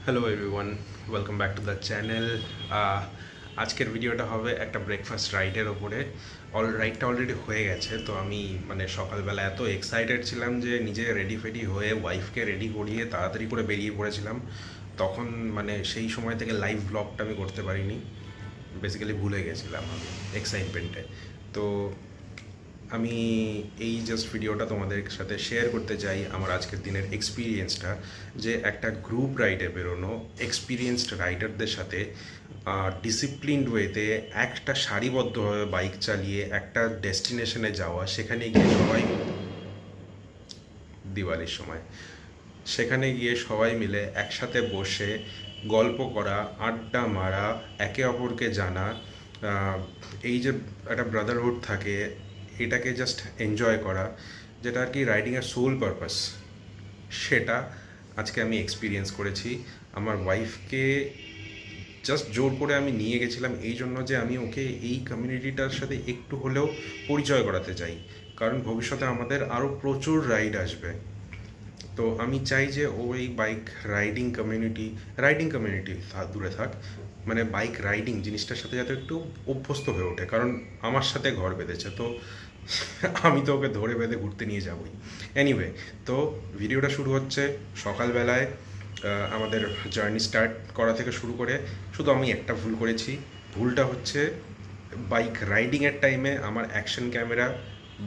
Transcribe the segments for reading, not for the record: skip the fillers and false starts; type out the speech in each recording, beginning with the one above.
Hello everyone, welcome back to the channel. আজকের ভিডিওটা হবে একটা ব্রেকফাস্ট রাইডের ওপরে। রাইডটা অলরেডি হয়ে গেছে, তো আমি সকালবেলা এত এক্সাইটেড ছিলাম যে নিজে রেডি ফেডি হয়ে ওয়াইফকে রেডি করিয়ে তাড়াতাড়ি করে বেরিয়ে পড়েছিলাম। তখন সেই সময় থেকে লাইভ ব্লগটা আমি করতে পারিনি, বেসিক্যালি ভুলে গেছিলাম আমি এক্সাইটমেন্টে। তো আমি এই জাস্ট ভিডিওটা তোমাদের সাথে শেয়ার করতে চাই আমার আজকের দিনের এক্সপিরিয়েন্সটা, যে একটা গ্রুপ রাইডে বেরোনো এক্সপিরিয়েন্সড রাইডারদের সাথে ডিসিপ্লিনড ওয়েতে একটা সারিবদ্ধভাবে বাইক চালিয়ে একটা ডেস্টিনেশনে যাওয়া, সেখানে গিয়ে সবাই দিওয়ালির সময় সেখানে গিয়ে সবাই মিলে একসাথে বসে গল্প করা, আড্ডা মারা, একে অপরকে জানা, এই যে একটা ব্রাদারহুড থাকে, এটাকে জাস্ট এনজয় করা, যেটা আর কি রাইডিংয়ের সোল পারপাস, সেটা আজকে আমি এক্সপিরিয়েন্স করেছি। আমার ওয়াইফকে জাস্ট জোর করে আমি নিয়ে গেছিলাম এই জন্য যে আমি ওকে এই কমিউনিটিটার সাথে একটু হলেও পরিচয় করাতে চাই, কারণ ভবিষ্যতে আমাদের আরও প্রচুর রাইড আসবে। তো আমি চাই যে ও এই বাইক রাইডিং কমিউনিটি দূরে থাক, বাইক রাইডিং জিনিসটার সাথে যাতে একটু অভ্যস্ত হয়ে ওঠে, কারণ আমার সাথে ঘর বেঁধেছে, তো আমি তো ওকে ধরে বেঁধে ঘুরতে নিয়ে যাবই। এনিওয়ে, তো ভিডিওটা শুরু হচ্ছে সকালবেলায়। আমাদের জার্নি স্টার্ট করা থেকে শুরু করে শুধু আমি একটা ভুল করেছি। ভুলটা হচ্ছে বাইক রাইডিংয়ের টাইমে আমার action camera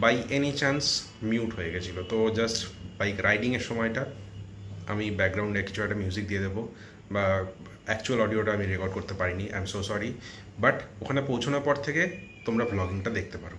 by any chance mute হয়ে গেছিলো। তো জাস্ট বাইক রাইডিংয়ের সময়টা আমি ব্যাকগ্রাউন্ডে কিছু একটা মিউজিক দিয়ে দেবো, বা অ্যাকচুয়াল অডিওটা আমি রেকর্ড করতে পারিনি, I am so sorry. But ওখানে পৌঁছানোর পর থেকে তোমরা ব্লগিংটা দেখতে পারো।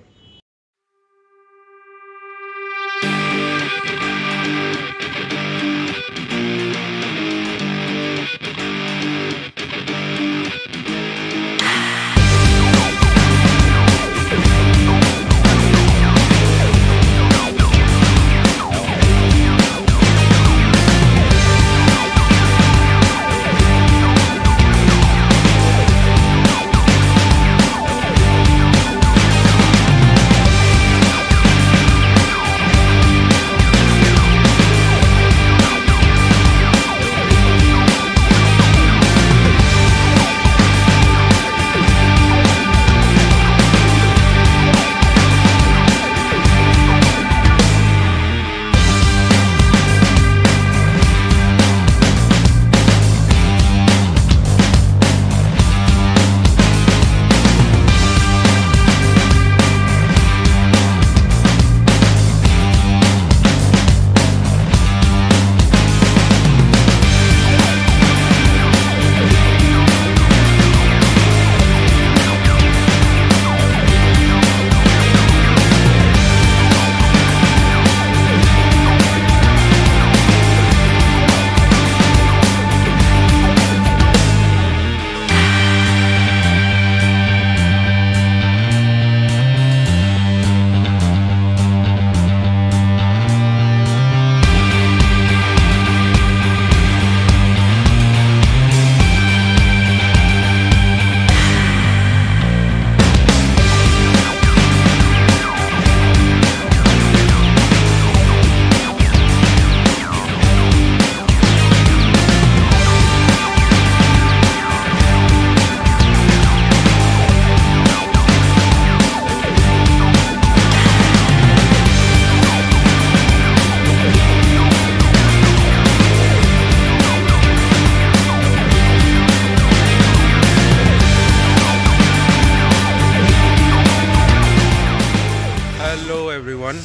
হ্যালো এভরিওয়ান,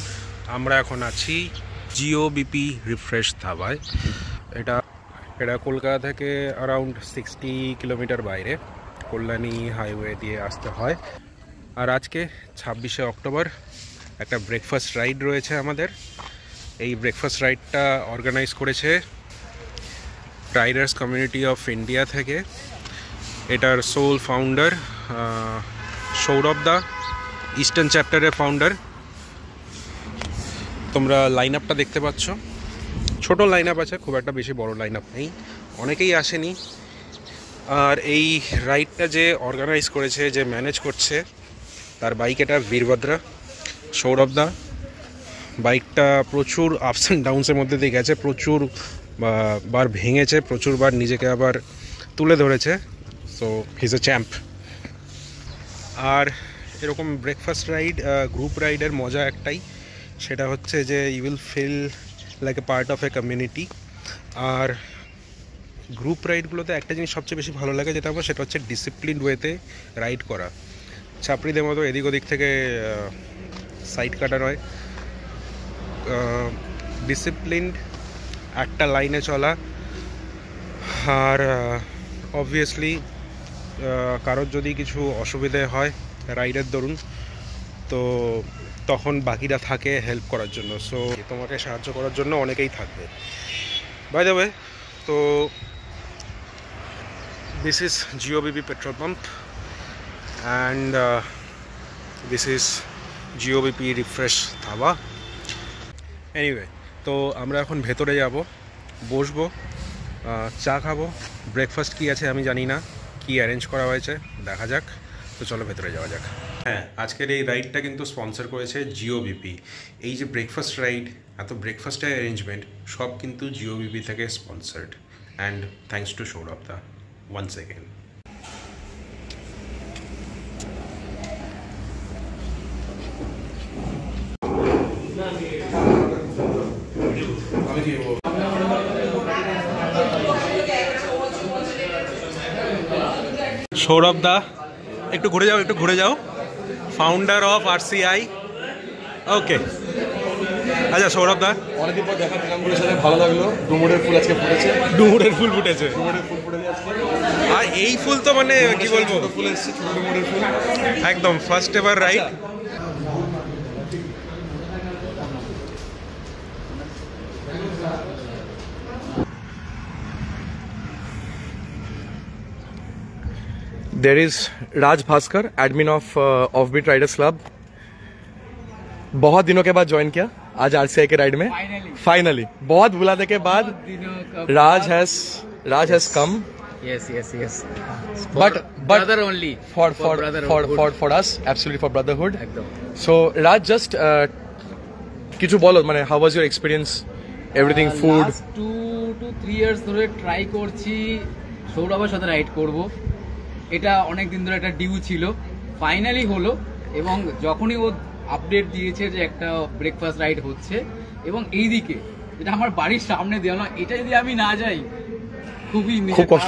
আমরা এখন আছি জিওবিপি রিফ্রেশ ধাবায়। এটা কলকাতা থেকে অ্যারাউন্ড 60 কিলোমিটার বাইরে, কল্যাণী হাইওয়ে দিয়ে আসতে হয়। আর আজকে 26শে অক্টোবর একটা ব্রেকফাস্ট রাইড রয়েছে আমাদের। এই ব্রেকফাস্ট রাইডটা অর্গানাইজ করেছে রাইডার্স কমিউনিটি অফ ইন্ডিয়া থেকে। এটার সোল ফাউন্ডার সৌরভ দা, ইস্টার্ন চ্যাপ্টারের ফাউন্ডার। তোমরা লাইন আপটা দেখতে পাচ্ছ, ছোটো লাইন আপ আছে, খুব একটা বেশি বড় লাইন আপ নেই, অনেকেই আসেনি। আর এই রাইডটা যে অর্গানাইজ করেছে, যে ম্যানেজ করছে, তার বাইক এটা বীরভদ্রা, সৌরভ দা। বাইকটা প্রচুর আপস অ্যান্ড ডাউন্সের মধ্যে দিয়ে গেছে, প্রচুর বার ভেঙেছে, প্রচুরবার নিজেকে আবার তুলে ধরেছে। So he is a champ. আর এরকম ব্রেকফাস্ট রাইড, গ্রুপ রাইডের মজা একটাই, সেটা হচ্ছে যে you will feel like a part of a community. আর গ্রুপ রাইডগুলোতে একটা জিনিস সবচেয়ে বেশি ভালো লাগে যেটা আমার, সেটা হচ্ছে ডিসিপ্লিন ওয়েতে রাইড করা। ছাপড়িদের মতো এদিক ওদিক থেকে সাইড কাটা নয়, ডিসিপ্লিনড একটা লাইনে চলা। আর অবভিয়াসলি কারোর যদি কিছু অসুবিধে হয় রাইডের দরুন, তো তখন বাকিরা থাকে হেল্প করার জন্য। সো তোমাকে সাহায্য করার জন্য অনেকেই থাকবে। বাই দ্য ওয়ে, তো this is Jio bp petrol pump and this is Jio bp refresh dhaba. Anyway, তো আমরা এখন ভেতরে যাব, বসবো, চা খাবো। ব্রেকফাস্ট কী আছে আমি জানি না, কি অ্যারেঞ্জ করা হয়েছে দেখা যাক। তো চলো ভেতরে যাওয়া যাক। হ্যাঁ, আজকের এই রাইডটা কিন্তু স্পন্সর করেছে জিওবিপি। এই যে ব্রেকফাস্ট রাইড, এত ব্রেকফাস্টের অ্যারেঞ্জমেন্ট সব কিন্তু জিওবিপি থেকে sponsored, and thanks to Sourav da once again. Sourav da, একটু ঘুরে যাও, একটু ঘুরে যাও। Founder of RCI। ওকে, আচ্ছা সৌরভ দা, অনেকদিন পর দেখা দিলামগুলোর সাথে, ভালো লাগলো। ডুমুরের ফুল আজকে ফুটেছে, ডুমুরের ফুল ফুটেছে। ডুমুরের ফুল ফুটে আজকে। আর এই ফুল তো মানে কি বলবো, ফুল এসেছে, ছোট ডুমুরের ফুল, একদম first ever ride. There is Raj Bhaskar, admin of Offbeat Riders Club. बहुत दिनों के बाद ज्वाइन किया आज RCI के राइड में। फाइनली बहुत बुलाने के बाद Raj has come. Yes. But brother only. For us, absolutely for brotherhood. So Raj, just কিছু বলো, মানে how was your experience? Everything, food. Last 2 to 3 years ধরে ট্রাই করছি সৌরভের সাথে রাইড করব। এটা অনেক দিন ধরে একটা ডিউ ছিল, ফাইনালি হলো। এবং যখনই ও আপডেট দিয়েছে যে একটা ব্রেকফাস্ট রাইড হচ্ছে, এবং এইদিকে যেটা আমার বাড়ির সামনে দেওয়া না, এটা যদি আমি না যাই খুব কষ্ট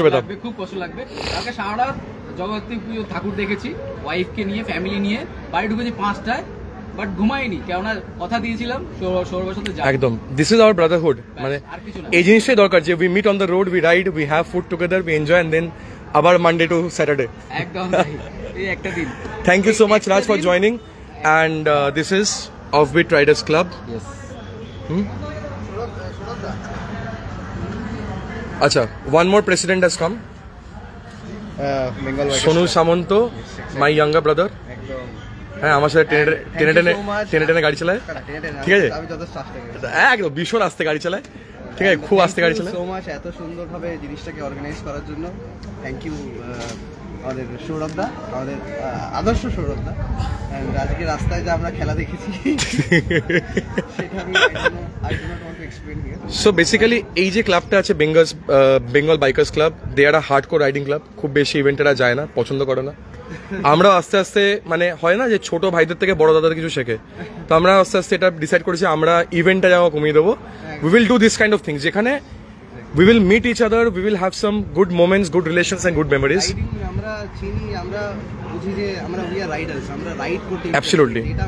লাগবে। তাকে সারা রাত জগদ্ধাত্রী পুজো ঠাকুর দেখেছি, ওয়াইফকে নিয়ে, ফ্যামিলি নিয়ে। বাড়ি ঢুকেছি 5টায়, বাট ঘুমাইনি, কেননা কথা দিয়েছিলাম সৌরভের সাথে যাব। একদম, দিস ইজ আওয়ার ব্রাদারহুড। মানে এই জিনিসটাই দরকার যে we meet on the road, we ride, we have food together, we enjoy, and then আবার মানডে টু স্যাটারডে। একদম এই একটা দিন। Thank you so much Raj for joining, and this is Offbeat Riders Club. Yes. Acha, one more president has come. Bengal Sonu Samanto, my younger brother. হ্যাঁ, আমার সাথে টেনে গাড়ি চালায়, ঠিক আছে? একদম ভীষণ আস্তে গাড়ি চালায়, ঠিক আছে, খুব আস্তে গাড়ি চালায়। সো মাচ এত সুন্দরভাবে জিনিসটাকে অর্গানাইজ করার জন্য থ্যাংক ইউ আমাদের সৌরভ দা, আমাদের আদর্শ সৌরভ দা। আজকে রাস্তায় যে আমরা খেলা দেখেছি সেটা আমি সো বেসিক্যালি এই যে ক্লাবটা আছে বেঙ্গল বাইকার্স ক্লাব, দে আর আ হার্ডকোর রাইডিং ক্লাব। খুব বেশি ইভেন্টেরা যায় না, পছন্দ করে না। আমরা আস্তে আস্তে, মানে হয় না যে ছোট ভাইদের থেকে বড় দাদাদের কিছু শেখে, তো আমরা আস্তে আস্তে এটা ডিসাইড করেছি আমরা ইভেন্টটা যাওয়া কমিয়ে দেবো। We will do this kind of things, যেখানে we will meet each other, we will have some good moments, good relations and good memories. আমরা চিনি, আমরা বুঝি যে আমরা উই আর রাইডার্স, আমরা রাইড করতে Absolutely. এটা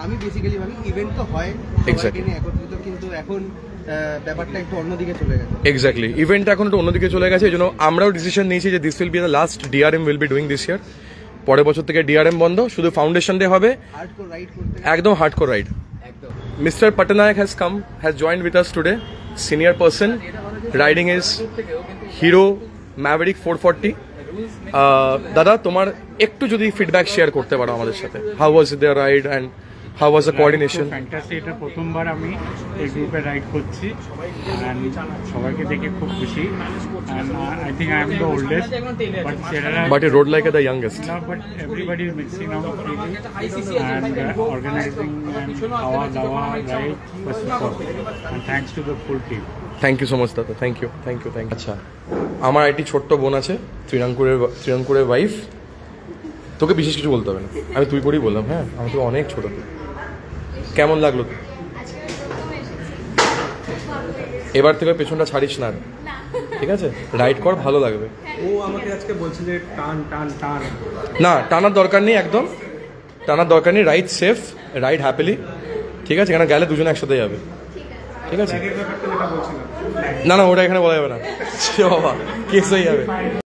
আমি বেসিক্যালি ভাবি ইভেন্ট তো হয় সবাইকে নিয়ে একত্রিত, কিন্তু এখন ব্যাপারটা একটু অন্যদিকে চলে গেছে। এক্স্যাক্টলি, ইভেন্টটা এখন একটু অন্যদিকে চলে গেছে। এই জন্য আমরাও ডিসিশন নিয়েছি যে this will be the last DRM will be doing this ইয়ার। পরের বছর থেকে DRM বন্ধ, শুধু ফাউন্ডেশন ডে হবে, হার্ডকোর রাইড করতে, একদম hardcore ride. Mr. Patanayak has joined with us today, senior person. Riding is Hero Maverick 440. দাদা, তোমার একটু যদি ফিডব্যাক শেয়ার করতে পারো আমাদের সাথে, how was their ride and how was the coordination? Fantastic, এটা প্রথমবার আমি এই গ্রুপে রাইড করছি, অ্যান্ড সবাইকে দেখে খুব খুশি। And I think I am the oldest, but you rode like the youngest. No, but everybody is mixing up and organizing and খাওয়া দাওয়া, right? First of all, and thanks to the full team. Thank you so much দাদা, thank you thank you thank you. আচ্ছা, আমার একটি ছোট্ট বোন আছে, ত্রিনাঙ্কুরের wife. তোকে বিশেষ কিছু বলতে হবে না, আমি তুই করেই বললাম। হ্যাঁ, আমার তো অনেক ছোট। তুই কেমন লাগলো? এবার থেকে পেছনটা ছাড়িস না, ঠিক আছে? রাইড কর, ভালো লাগবে। ও আমাকে আজকে বলছে যে টান টান টান। না, টানার দরকার নেই, একদম টানার দরকার নেই। রাইড সেফ, রাইড হ্যাপিলি, ঠিক আছে? কেন গেলে দুজনে একসাথে যাবে, ঠিক আছে? ব্যাগের ব্যাপারটা যেটা বলছিলাম, না না, ওটা এখানে বলা যাবে না, বাবা কেস হয়ে যাবে।